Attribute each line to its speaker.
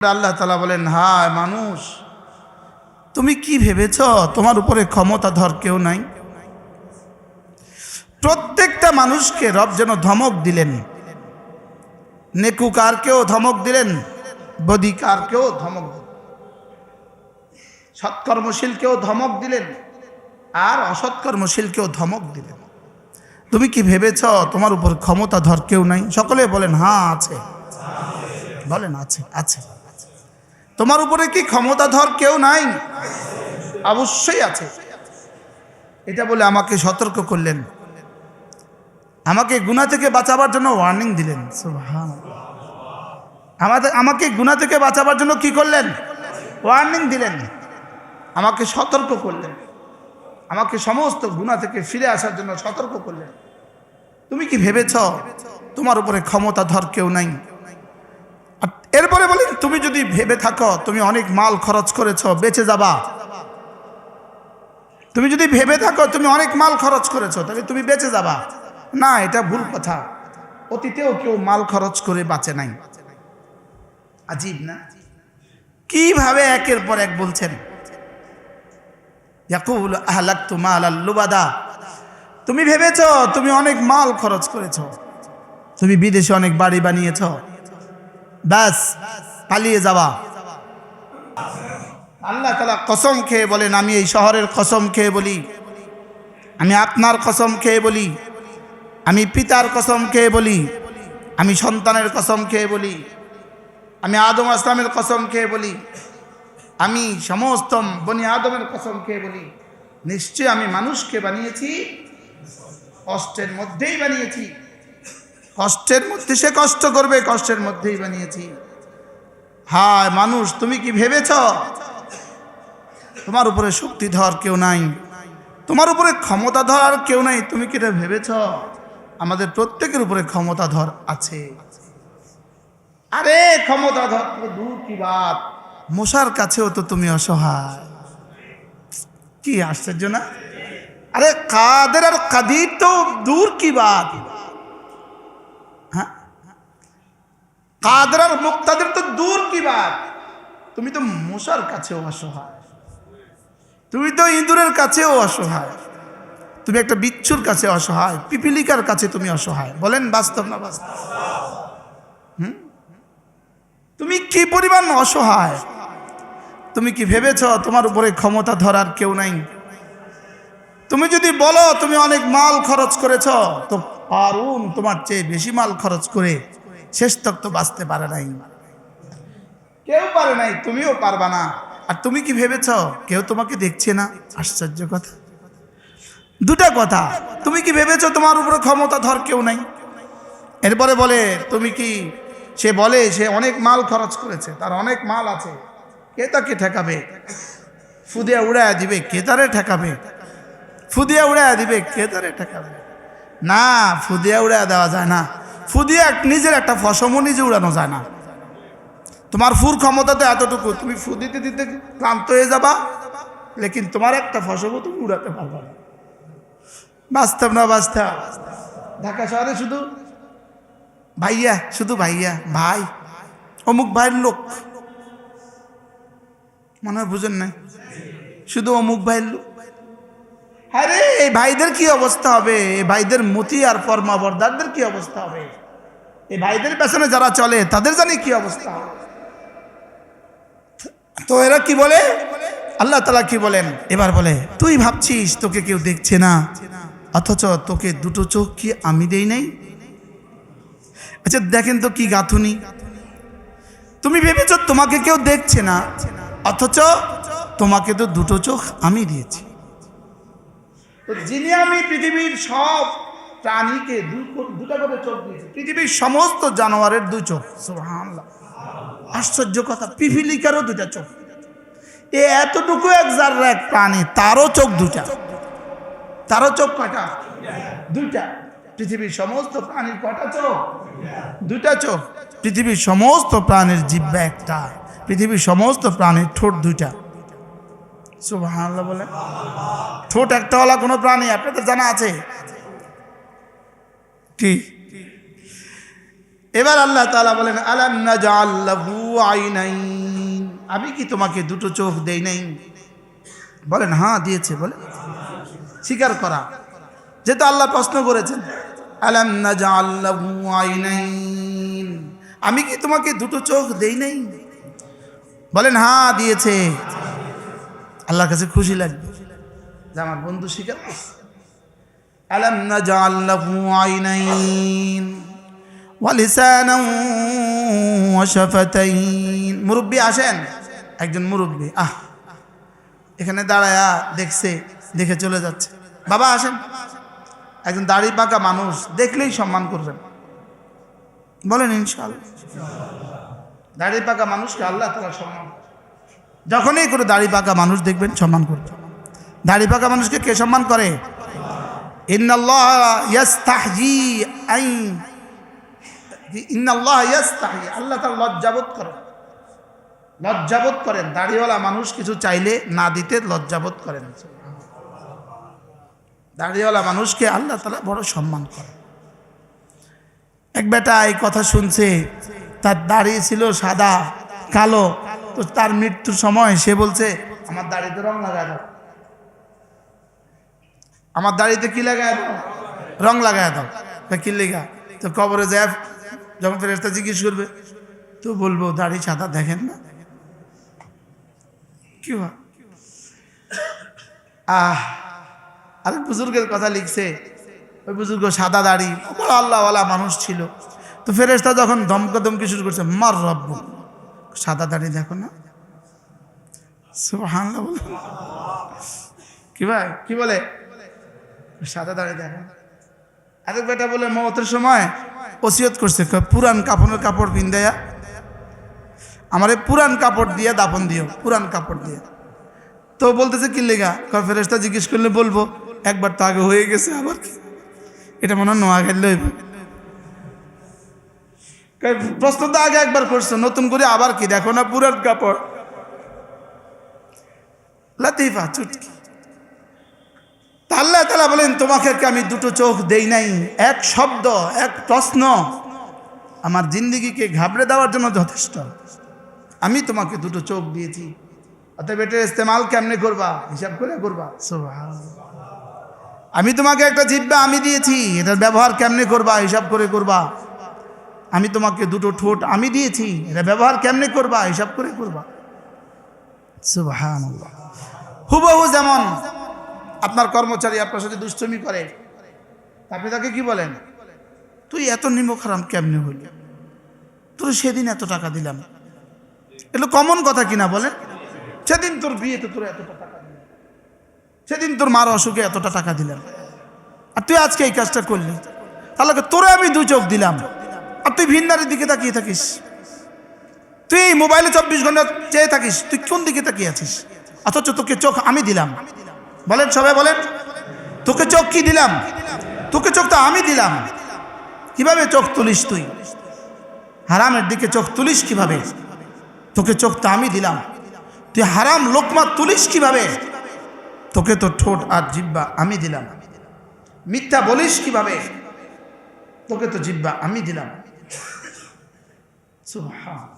Speaker 1: আল্লাহ তাআলা বলেন, হায় মানুষ, তুমি কি ভেবেছ তোমার উপরে ক্ষমতাধর কেউ নাই? প্রত্যেকটা মানুষকে রব যেন ধমক দিলেন। নেকুকারকেও ধমক দিলেন, বদিকারকেও ধমক দিলেন, সৎকর্মশীলকেও ধমক দিলেন, আর অসৎকর্মশীলকেও ধমক দিলেন। তুমি কি ভেবেছ তোমার উপর ক্ষমতাধর কেউ নাই? সকলে বলেন, হ্যাঁ আছে। বলেন, আছে আছে। তোমার উপরে কি ক্ষমতাধর কেউ নাই? অবশ্যই আছে। এটা বলে আমাকে সতর্ক করলেন, আমাকে গুনাহ থেকে বাঁচাবার জন্য ওয়ার্নিং দিলেন। সুবহানাল্লাহ। আমাকে গুনাহ থেকে বাঁচাবার জন্য কি করলেন? ওয়ার্নিং দিলেন, আমাকে সতর্ক করলেন, আমাকে সমস্ত গুনাহ থেকে ফিরে আসার জন্য সতর্ক করলেন। তুমি কি ভেবেছ তোমার উপরে ক্ষমতাধর কেউ নাই? এরপরে বলেন, তুমি যদি ভেবে থাকো তুমি অনেক মাল খরচ করেছ, বেঁচে যাবা, তুমি যদি ভেবে থাকো তুমি অনেক মাল খরচ করেছো তবে তুমি বেঁচে যাবা, না, এটা ভুল কথা। অতীতেও কেউ মাল খরচ করে বাঁচে নাই। আজীব না? কিভাবে একের পর এক বলছেন। ইয়াকুলু আহলাকতু মালাল লুবাদা। তুমি ভেবেছো তুমি অনেক মাল খরচ করেছো, তুমি বিদেশে অনেক বাড়ি বানিয়েছো, ব্যাস পালিয়ে যাবা। আল্লাহ তাআলা কসম খেয়ে বলেন, আমি এই শহরের কসম খেয়ে বলি, আমি আপনার কসম খেয়ে বলি, আমি পিতার কসম খেয়ে বলি, আমি সন্তানের কসম খেয়ে বলি, আমি আদম আসলামের কসম খেয়ে বলি, আমি সমস্ত বনি আদমের কসম খেয়ে বলি, নিশ্চয় আমি মানুষকে বানিয়েছি কষ্টের মধ্যেই বানিয়েছি। কষ্টের মধ্যে সে কষ্ট করবে, কষ্টের মধ্যেই বানিয়েছি। হায় মানুষ, তুমি কি ভেবেছ তোমার উপরে শক্তিধর কেউ নাই, তোমার উপরে ক্ষমতাধর আর কেউ নাই? তুমি কি এটা ভেবেছ? আমাদের প্রত্যেকের উপরে ক্ষমতাধর আছে। আরে ক্ষমতাধর তো দূর কি বাত, মশার কাছেও তো তুমি অসহায়। কি আশ্চর্য না? আরে কাদের আর কাদির তো দূর কি বাত, হ্যাঁ, কাদের আর মুক্তাদের তো দূর কি বাত, তুমি তো মশার কাছেও অসহায়, তুমি তো ইঁদুরের কাছেও অসহায়, তুমি একটা বিচ্ছুর কাছে অসহায়, পিপিলিকার কাছে তুমি অসহায়। বলেন বাস্তব না বাস্তব? তুমি কি পরিমাণ অসহায়? তুমি কি ভেবেছ তোমার উপরে ক্ষমতা ধরার কেউ নাই? তুমি যদি বলো তুমি অনেক মাল খরচ করেছ, তো কারুন তোমার চেয়ে বেশি মাল খরচ করে শেষ তক তো বাঁচতে পারে নাই, কেউ পারে নাই, তুমিও পারবা না। আর তুমি কি ভেবেছ কেউ তোমাকে দেখছে না? আশ্চর্য কথা। দুটা কথা, তুমি কি ভেবেছ তোমার উপরে ক্ষমতা ধর কেউ নাই? এরপরে বলে তুমি কি, সে বলে সে অনেক মাল খরচ করেছে, তার অনেক মাল আছে, কে তাকে ঠেকাবে? ফুদিয়া উড়াইয়া দিবে, কে তারে ঠেকাবে? ফুদিয়া উড়াইয়া দিবে, কে তারে ঠেকাবে? না, ফুদিয়া উড়াইয়া দেওয়া যায় না। ফুদিয়া নিজের একটা ফসমও নিজে উড়ানো যায় না। তোমার ফুর ক্ষমতা তো এতটুকু, তুমি ফু দিতে দিতে ক্লান্ত হয়ে যাবা, লেকিন তোমার একটা ফসমও তুমি উড়াতে পারবা না। বাস্তব না বাস্তব? ঢাকা শহরে শুধু ভাইয়া, শুধু ভাইয়া, ভাই, অমুক ভাইয়ের লোক, মনে হয় বুঝেন নাই, শুধু অমুক ভাইয়ের লোক। আরে এই ভাইদের কি অবস্থা হবে? এই ভাইদের মতি আর ফরমাবরদারদের কি অবস্থা হবে? এই ভাইদের পেছনে যারা চলে তাদের জানি কি অবস্থা হবে? তো এরা কি বলে? আল্লাহ তাআলা কি বলেন? এবার বলে, তুই ভাবছিস তোকে কেউ দেখছে না, অথচ তোকে দুটো চোখ কি আমি দেই নাই? আচ্ছা দেখেন তো কি গাঁথুনি। তুমি ভেবেছ তোমাকে কেউ দেখছে না, অথচ তোমাকে তো দুটো চোখ আমি দিয়েছি। তো যিনি আমি পৃথিবীর সব প্রাণীকে দুটা করে চোখ দিয়েছি, পৃথিবীর সমস্ত জানোয়ারের দুই চোখ। সুবহানাল্লাহ, আশ্চর্য কথা। পিপিলিকারও দুটা চোখ। এ এতটুকু এক জাররা এক প্রাণী, তারও চোখ দুটা। তারও চোখ কয়টা? দুইটা। পৃথিবীর সমস্ত প্রাণীর কয়টা চোখ? দুইটা চোখ। পৃথিবীর সমস্ত প্রাণীর জিহ্বা একটা, পৃথিবীর সমস্ত প্রাণীর ঠোঁট দুইটা। সুবহানাল্লাহ বলে। ঠোঁট একটা হলা কোনো প্রাণী আপনাদের জানা আছে কি? এবার আল্লাহ তাআলা বলেন, আলাম নাজআল লাহু আইনাইন, আমি কি তোমাকে দুটো চোখ দেই নাই? বলেন হ্যাঁ দিয়েছে। বলে স্বীকার করা, যেহেতু আল্লাহ প্রশ্ন করেছেন আলাম নাজআল লাহু আইনাইন, আমি কি তোমাকে দুটো চোখ দেই নাই? বলেন হ্যাঁ দিয়েছে। আল্লাহর কাছে খুশি লাগবে যে আমার বন্ধু স্বীকার করছে। আলাম নাজআল লাহু আইনাইন ওয়া লিসানান ওয়া শাফাতাইন। মুরব্বি আসেন, একজন মুরব্বি এখানে দাঁড়ায়া দেখছে, দেখে চলে যাচ্ছে। বাবা আসেন, একজন দাড়ি পাকা মানুষ দেখলেই সম্মান করবেন। বলেন ইনশাআল্লাহ। দাড়ি পাকা মানুষকে আল্লাহ তাআলা সম্মান করে। যখনই করে দাড়ি পাকা মানুষ দেখবেন সম্মান করবে। দাড়ি পাকা মানুষকে কে সম্মান করে? ইন্নাল্লাহ ইয়াস্তাহজি ইন্নাল্লাহ ইয়াস্তাহি, আল্লাহ তাআলা লজ্জাবোধ করেন। লজ্জাবোধ করেন। দাড়িওয়ালা মানুষ কিছু চাইলে না দিতে লজ্জাবোধ করেন। দাড়িওয়ালা মানুষকে আল্লাহ তাআলা বড় সম্মান করে। এক বেটা এই কথা শুনছে, তার দাড়ি ছিল সাদা কালো, তো তার মৃত্যুর সময় সে বলছে আমার দাড়িতে রং লাগায় দাও, আমার দাড়িতে কি লাগায় দাও? রং লাগায় দাও। কি লেগা? তো কবরে যায় যখন ফেরেশতা জিজ্ঞেস করবে তো বলবো দাড়ি সাদা দেখেন না কি হয়। আর বুজুর্গের কথা লিখছে, ওই বুজুর্গ সাদা দাড়ি বড় আল্লাহওয়ালা মানুষ ছিল। তো ফেরেশতা যখন ধমকাধমকি শুরু করছে, মার রব্বু, সাদা দাড়ি দেখো না। সুবহানাল্লাহ। কি ভাই কি বলে? সাদা দাড়ি দেখো। আরেক বেটা বলে মওতের সময় ওসিয়ত করছে, পুরান কাপড়ের কাপড় পিন্দাইয়া আমারে পুরান কাপড় দিয়ে দাফন দিও, পুরান কাপড় দিয়ে। তো বলতেছে কি লেগা? ফেরেশতা জিজ্ঞেস করলে বলবো একবার তো আগে হয়ে গেছে, আবার কি? এটা মনে হয় নোয়া খেললে হইব। প্রশ্ন তো আগে একবার করছো, নতুন করে আবার কি? দেখো না পুরান কাপড়। লাতিফা চুটকি। আল্লাহ তাআলা বলেন তোমাকে আমি দুটো চোখ দেই নাই? এক শব্দ, এক প্রশ্ন আমার জিন্দেগিকে ঘাবড়ে দেওয়ার জন্য যথেষ্ট। আমি তোমাকে দুটো চোখ দিয়েছি, অতএব এটার ইস্তেমাল কেমনে করবা? হিসাব করে করবা। সুবহানাল্লাহ। আমি তোমাকে একটা জিহ্বা আমি দিয়েছি, এটার ব্যবহার কেমনে করবা? হিসাব করে করবা। আমি তোমাকে দুটো ঠোঁট আমি দিয়েছি, এটা ব্যবহার কেমনে করবা? হিসাব করে করবা। সুবহানাল্লাহ। হুবহু যেমন আপনার কর্মচারী আপনার সাথে দুষ্টুমি করে, আপনি তাকে কি বলেন? তুই এত নিমক হারাম কেমনে হইল? তোর সেদিন এত টাকা দিলাম। এগুলো কমন কথা কিনা বলেন? সেদিন তোর বিয়েতে তোর এতটা টাকা দিলাম, সেদিন তোর মার অসুখে এতটা টাকা দিলাম, আর তুই আজকে এই কাজটা করলি। তাহলে তোরে আমি দুই চোখ দিলাম, আর তুই ভিন্নারের দিকে তাকিয়ে থাকিস। তুই মোবাইলে 24 ঘন্টা চেয়ে থাকিস, তুই কোন দিকে তাকিয়ে আছিস? অথচ তোকে চোখ আমি দিলাম। বলেন সবাই বলেন, তোকে চোখ কি দিলাম? তোকে চোখ তো আমি দিলাম। কিভাবে চোখ তুলিস তুই? হারামের দিকে চোখ তুলিস কিভাবে? তোকে চোখ তো আমি দিলাম। তুই হারাম লোকমা তুলিস কিভাবে? তোকে তো ঠোঁট আর জিহ্বা আমি দিলাম। মিথ্যা বলিস কিভাবে? তোকে তো জিহ্বা আমি দিলাম। সুবহান।